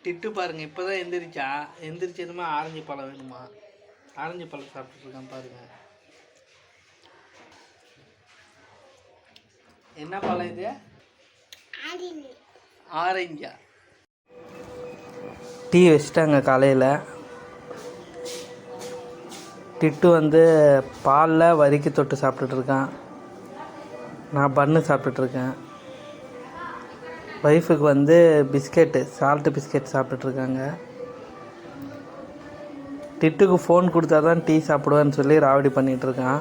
டிட்டு பாருங்க, இப்போதான் எந்திரிச்சதுமா ஆரஞ்சு பழம் வேணுமா? ஆரஞ்சு பழம் சாப்பிட்டுருக்கான் பாருங்க. என்ன பழம் இது? ஆரஞ்சா? டீ வச்சிட்டாங்க காலையில். டிட்டு பாலில் வரிக்கி தொட்டு சாப்பிட்டுட்ருக்கான். நான் பன்னு சாப்பிட்டுட்ருக்கேன். ஒய்ஃபுக்கு பிஸ்கெட்டு, சால்ட்டு பிஸ்கெட் சாப்பிட்டுட்ருக்காங்க. டிட்டுக்கு ஃபோன் கொடுத்தா தான் டீ சாப்பிடுவேன்னு சொல்லி ராவடி பண்ணிகிட்ருக்கான்.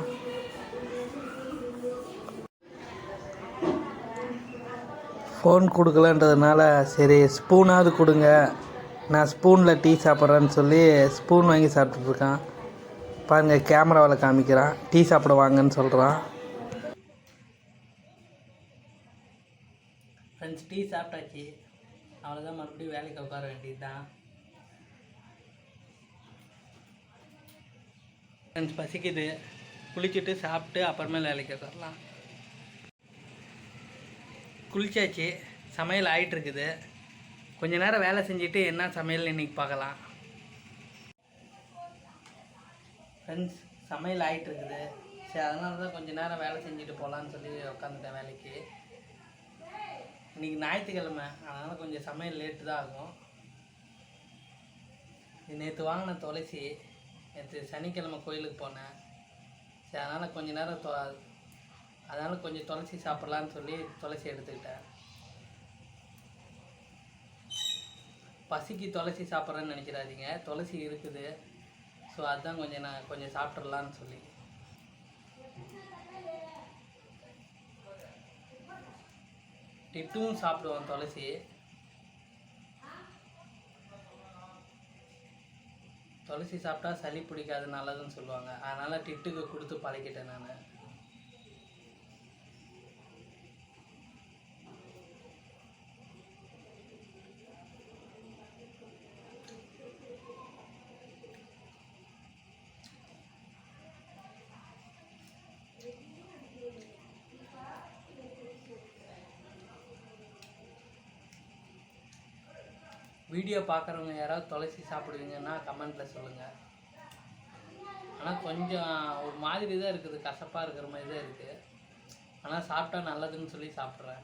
ஃபோன் கொடுக்கலன்றதுனால சரி ஸ்பூனாவது கொடுங்க, நான் ஸ்பூனில் டீ சாப்பிட்றேன்னு சொல்லி ஸ்பூன் வாங்கி சாப்பிட்டுட்ருக்கான். பாருங்கள், கேமராவில் காமிக்கிறான், டீ சாப்பிட வாங்கன்னு சொல்கிறான். ஃப்ரெண்ட்ஸ், டீ சாப்பிட்டாச்சு. அவ்வளோதான், மறுபடியும் வேலைக்கு உட்கார வேண்டியது தான். ஃப்ரெண்ட்ஸ், பசிக்குது. குளிச்சுட்டு சாப்பிட்டு அப்புறமேல வேலைக்கு உட்காரலாம். குளிச்சாச்சு, சமையல் ஆகிட்டுருக்குது. கொஞ்ச நேரம் வேலை செஞ்சுட்டு என்ன சமையல் இன்றைக்கி பார்க்கலாம். ஃப்ரெண்ட்ஸ், சமையல் ஆகிட்டுருக்குது. சரி, அதனால தான் கொஞ்சம் நேரம் வேலை செஞ்சுட்டு போகலான்னு சொல்லி உட்காந்துட்டேன் வேலைக்கு. இன்றைக்கி ஞாயிற்றுக்கிழமை, அதனால் கொஞ்சம் சமையல் லேட்டு தான் ஆகும். நேற்று வாங்கின துளசி, நேற்று சனிக்கிழமை கோயிலுக்கு போனேன். சரி, அதனால் கொஞ்சம் நேரம் அதனால் கொஞ்சம் துளசி சாப்பிட்லான்னு சொல்லி துளசி எடுத்துக்கிட்டேன். பசிக்கு துளசி சாப்பிட்றேன்னு நினைக்கிறாதீங்க, துளசி இருக்குது. ஸோ அதுதான் நான் கொஞ்சம் சாப்பிட்றலான்னு சொல்லி. டிட்டும் சாப்பிடுவான் துளசி. துளசி சாப்பிட்டா சளி பிடிக்காது, நல்லதுன்னு சொல்லுவாங்க. அதனால் டிட்டுக்கு கொடுத்து பழகிட்டேன் நான். வீடியோ பார்க்குறவங்க யாராவது துளசி சாப்பிடுவீங்கன்னா கமெண்ட்டில் சொல்லுங்கள். ஆனால் கொஞ்சம் ஒரு மாதிரி தான் இருக்குது, கசப்பாக இருக்கிற மாதிரி தான் இருக்குது. ஆனால் சாப்பிட்டா நல்லதுன்னு சொல்லி சாப்பிட்றேன்.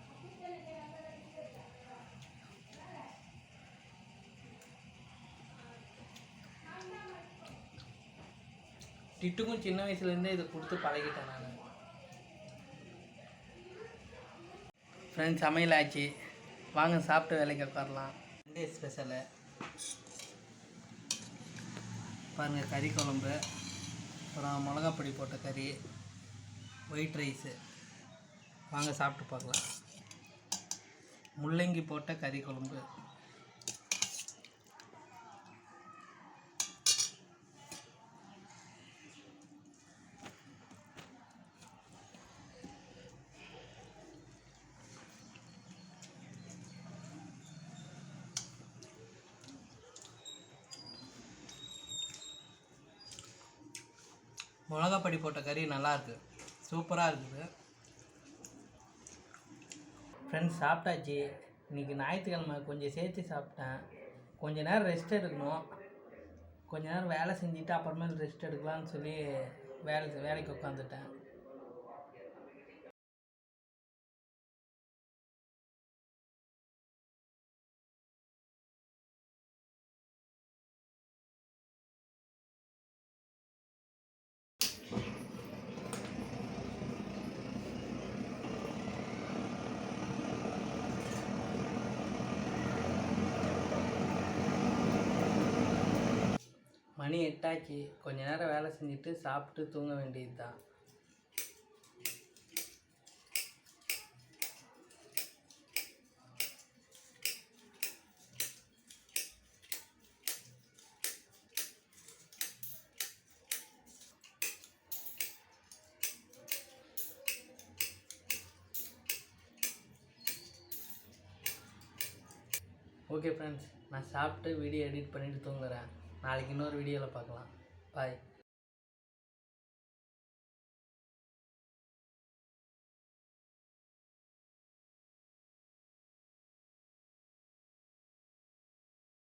டிட்டுக்கும் சின்ன வயசுலேருந்தே இதை கொடுத்து பழகிட்டேன் நான். ஃப்ரெண்ட்ஸ், சமையல் ஆச்சு, வாங்க சாப்பிட்டு வேலைக்கு உட்காரலாம். சண்டே ஸ்பெஷலு பாருங்கள், கறி குழம்பு, அப்புறம் மிளகாப்பொடி போட்ட கறி, ஒயிட் ரைஸு. வாங்க சாப்பிட்டு பார்க்கலாம். முள்ளங்கி போட்ட கறி குழம்பு. மிளகாப்பொடி போட்ட கறி நல்லாயிருக்கு, சூப்பராக இருக்குது. ஃப்ரெண்ட்ஸ், சாப்பிட்டாச்சு. இன்றைக்கி ஞாயிற்றுக்கிழமை கொஞ்சம் சேர்த்து சாப்பிட்டேன். கொஞ்சம் நேரம் ரெஸ்ட் எடுக்கணும். கொஞ்ச நேரம் வேலை செஞ்சுட்டு அப்புறமேல் ரெஸ்ட் எடுக்கலான்னு சொல்லி வேலைக்கு உட்காந்துட்டேன். மணி 8 ஆச்சு. கொஞ்ச நேரம் வேலை செஞ்சுட்டு சாப்பிட்டு தூங்க வேண்டியது தான். ஓகே ஃப்ரெண்ட்ஸ், நான் சாப்பிட்டு வீடியோ எடிட் பண்ணிவிட்டு தூங்குறேன். நாளைக்கு இன்னொரு வீடியோவில் பார்க்கலாம். பாய்.